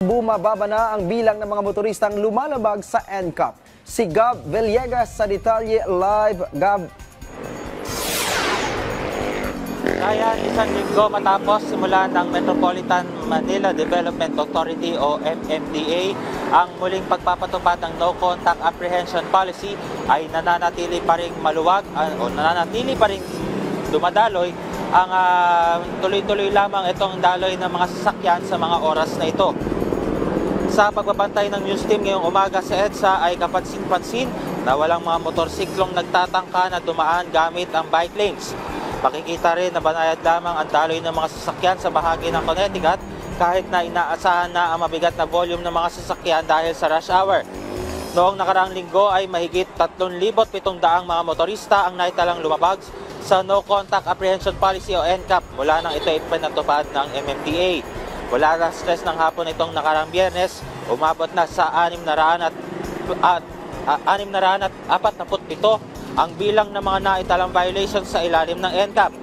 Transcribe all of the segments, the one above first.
Bumababa na ang bilang ng mga motoristang lumalabag sa NCAP. Si Gab Villegas sa detalye live. Gab. Kaya isang linggo matapos simulan ng Metropolitan Manila Development Authority o MMDA ang muling pagpapatupad ng No Contact Apprehension Policy ay nananatili pa rin maluwag o nananatili pa rin dumadaloy ang tuloy-tuloy lamang itong daloy ng mga sasakyan sa mga oras na ito. Sa pagbabantay ng news team ngayong umaga sa EDSA ay kapansin-pansin na walang mga motorsiklong nagtatangka na dumaan gamit ang bike lanes. Makikita rin na banayad lamang ang daloy ng mga sasakyan sa bahagi ng Connecticut kahit na inaasahan na ang mabigat na volume ng mga sasakyan dahil sa rush hour. Noong nakaraang linggo ay mahigit 3,700 mga motorista ang naitalang lumabag sa No Contact Apprehension Policy o NCAP mula nang ito ay pinatupad ng MMDA. Mula na stress ng hapon itong nakaraang Biyernes, umabot na sa 647 ang bilang ng mga naitalang violations sa ilalim ng NCAP.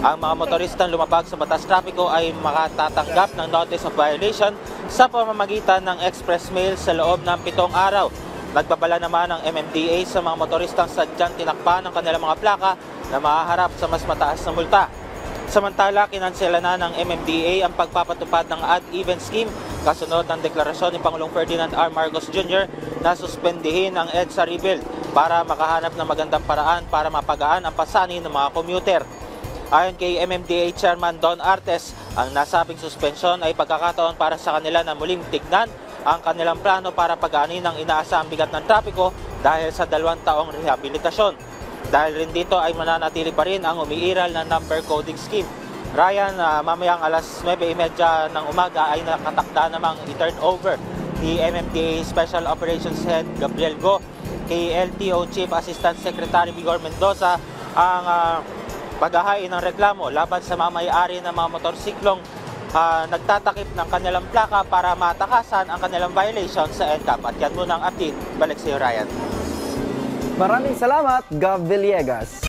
Ang mga motoristang lumabag sa batas trapiko ay makatatanggap ng notice of violation sa pamamagitan ng express mail sa loob ng 7 araw. Nagbabala naman ang MMDA sa mga motoristang sadyang tinakpan ng kanilang mga plaka na mahaharap sa mas mataas na multa. Samantala, kinansela na ng MMDA ang pagpapatupad ng odd-even scheme kasunod ng deklarasyon ni Pangulong Ferdinand R. Marcos Jr. na suspendihin ang EDSA rebuild para makahanap ng magandang paraan para mapagaan ang pasanin ng mga commuter. Ayon kay MMDA Chairman Don Artes, ang nasabing suspensyon ay pagkakataon para sa kanila na muling tignan ang kanilang plano para pagaanin ang inaasahang bigat ng trapiko dahil sa 2 taong rehabilitasyon. Dahil rin dito ay mananatili pa rin ang umiiral na number coding scheme. Ryan, mamayang alas 9:30 ng umaga ay nakatakda namang i-turn over ni MMDA Special Operations Head Gabriel Go kay LTO Chief Assistant Secretary Vigor Mendoza ang paghahain ng reklamo laban sa mamay-ari ng mga motorsiklong nagtatakip ng kanilang plaka para matakasan ang kanilang violation sa NCAP. At yan muna ang update. Balik sa iyo, Ryan. Maraming salamat, Gab Villegas.